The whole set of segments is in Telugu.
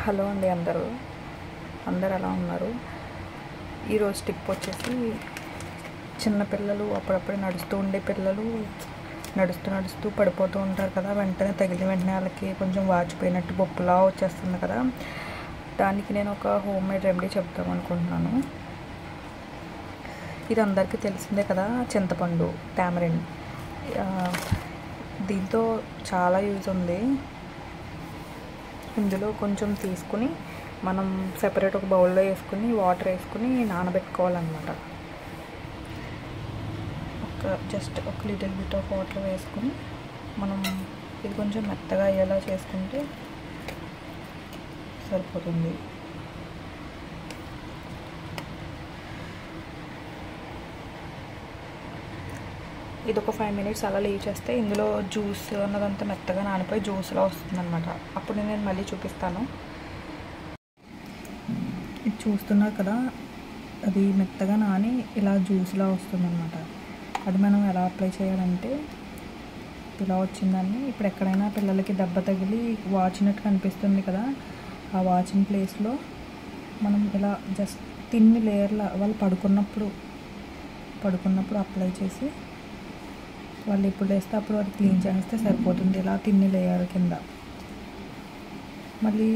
హలో అండి అందరూ ఎలా ఉన్నారు? ఈరోజు టిప్ వచ్చేసి చిన్నపిల్లలు అప్పుడప్పుడు నడుస్తూ ఉండే పిల్లలు నడుస్తూ పడిపోతూ ఉంటారు కదా. వెంటనే తగిలిన వెంటనే వాళ్ళకి కొంచెం వాచిపోయినట్టు బొప్పులా వచ్చేస్తుంది కదా. దానికి నేను ఒక హోమ్ మేడ్ రెమెడీ చెప్దాం అనుకుంటున్నాను. ఇది అందరికీ తెలిసిందే కదా, చింతపండు, టామరిన్. దీంతో చాలా యూజ్ ఉంది. ఇందులో కొంచెం తీసుకుని మనం సెపరేట్ ఒక బౌల్లో వేసుకుని వాటర్ వేసుకుని నానబెట్టుకోవాలన్నమాట. జస్ట్ ఒక లిటిల్ బిట్ ఆఫ్ వాటర్ వేసుకుని మనం ఇది కొంచెం మెత్తగా అయ్యేలా చేసుకుంటే సరిపోతుంది. ఇది ఒక 5 minutes అలా లీవ్ చేస్తే ఇందులో జ్యూస్ అన్నదంతా మెత్తగా నానిపోయి జ్యూస్లా వస్తుందన్నమాట. అప్పుడు నేను మళ్ళీ చూపిస్తాను. ఇది చూస్తున్నారు కదా, అది మెత్తగా నాని ఇలా జ్యూస్లా వస్తుందన్నమాట. అది మనం ఎలా అప్లై చేయాలంటే, ఇలా వచ్చిందాన్ని ఇప్పుడు ఎక్కడైనా పిల్లలకి దెబ్బ తగిలి వాచినట్టు కనిపిస్తుంది కదా, ఆ వాచిన ప్లేస్లో మనం ఇలా జస్ట్ తిన్ని లేయర్లా వాళ్ళు పడుకున్నప్పుడు అప్లై చేసి వాళ్ళు ఎప్పుడు వేస్తే అప్పుడు అది క్లీన్ చేస్తే సరిపోతుంది. ఇలా తిన్ని లేయర్ కింద. మళ్ళీ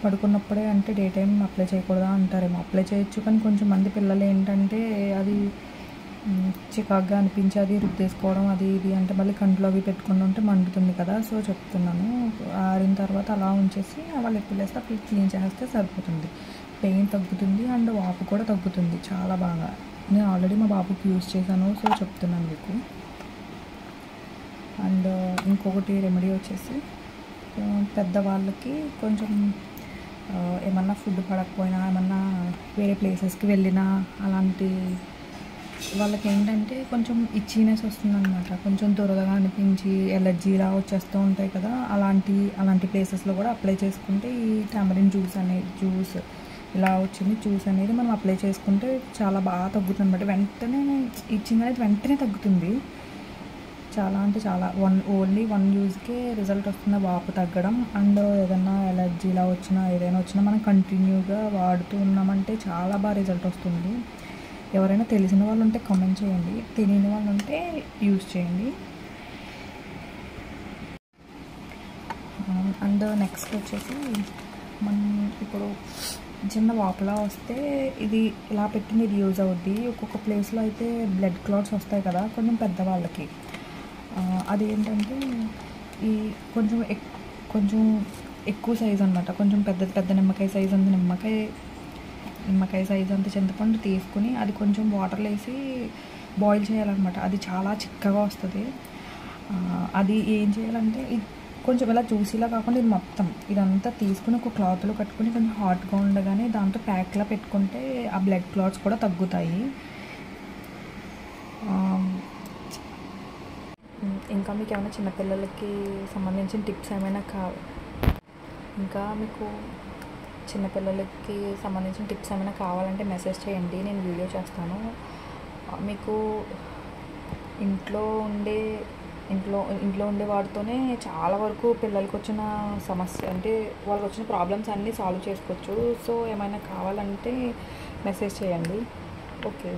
పడుకున్నప్పుడే అంటే డే టైం అప్లై చేయకూడదా అంటారేమో. అప్లై చేయొచ్చు, కానీ కొంచెం మంది పిల్లలు ఏంటంటే అది చికాగ్గా అనిపించి అది రుద్దేసుకోవడం అది ఇది అంటే మళ్ళీ కంట్లో అవి పెట్టుకుని ఉంటే మండుతుంది కదా. సో చెప్తున్నాను, ఆరిన తర్వాత అలా ఉంచేసి వాళ్ళు ఎప్పుడు వేస్తే అప్పుడు క్లీన్ చేస్తే సరిపోతుంది. పెయిన్ తగ్గుతుంది అండ్ వాపు కూడా తగ్గుతుంది చాలా బాగా. నేను ఆల్రెడీ మా బాబుకి యూజ్ చేశాను, సో చెప్తున్నాను మీకు. అండ్ ఇంకొకటి రెమెడీ వచ్చేసి, పెద్దవాళ్ళకి కొంచెం ఏమన్నా ఫుడ్ పడకపోయినా, ఏమన్నా వేరే ప్లేసెస్కి వెళ్ళినా అలాంటి వాళ్ళకి ఏంటంటే కొంచెం ఇచ్చినెస్ వస్తుందన్నమాట. కొంచెం దురదగా అనిపించి ఎలర్జీలా వచ్చేస్తూ ఉంటాయి కదా, అలాంటి ప్లేసెస్లో కూడా అప్లై చేసుకుంటే ఈ టామరిన్ జ్యూస్ ఇలా వచ్చింది జ్యూస్ అనేది మనం అప్లై చేసుకుంటే చాలా బాగా తగ్గుతుంది అన్నమాట. వెంటనే ఇచ్చింగ్ అనేది వెంటనే తగ్గుతుంది. చాలా అంటే చాలా ఓన్లీ 1 యూజ్కే రిజల్ట్ వస్తుంది, వాపు తగ్గడం. అండ్ ఏదైనా ఎలర్జీలా ఏదైనా వచ్చినా మనం కంటిన్యూగా వాడుతూ ఉన్నామంటే చాలా బాగా రిజల్ట్ వస్తుంది. ఎవరైనా తెలిసిన వాళ్ళు ఉంటే కామెంట్ చేయండి, తెలియని వాళ్ళు ఉంటే యూజ్ చేయండి. అండ్ నెక్స్ట్ వచ్చేసి, మనం ఇప్పుడు చిన్న వాపులా వస్తే ఇది ఇలా పెట్టింది ఇది యూజ్ అవుద్ది. ఒక్కొక్క ప్లేస్లో అయితే బ్లడ్ క్లాట్స్ వస్తాయి కదా కొంచెం పెద్దవాళ్ళకి. అది ఏంటంటే ఈ కొంచెం ఎక్కువ సైజు అనమాట. కొంచెం పెద్ద నిమ్మకాయ సైజు అంత నిమ్మకాయ సైజు అంత చింతపండు తీసుకుని అది కొంచెం వాటర్లో వేసి బాయిల్ చేయాలన్నమాట. అది చాలా చిక్కగా వస్తుంది. అది ఏం చేయాలంటే కొంచెం ఇలా జ్యూసీలా కాకుండా ఇది మొత్తం ఇదంతా తీసుకుని ఒక క్లాత్లో కట్టుకుని కొంచెం హాట్గా ఉండగానే దాంతో ప్యాక్లా పెట్టుకుంటే ఆ బ్లడ్ క్లాట్స్ కూడా తగ్గుతాయి. ఇంకా మీకు ఏమైనా చిన్నపిల్లలకి సంబంధించిన టిప్స్ ఏమైనా కావాలంటే మెసేజ్ చేయండి, నేను వీడియో చేస్తాను. మీకు ఇంట్లో ఉండే వాటితోనే చాలా వరకు పిల్లలకి వచ్చిన సమస్య అంటే వాళ్ళకి వచ్చిన ప్రాబ్లమ్స్ అన్నీ సాల్వ్ చేసుకోవచ్చు. సో ఏమైనా కావాలంటే మెసేజ్ చేయండి. ఓకే.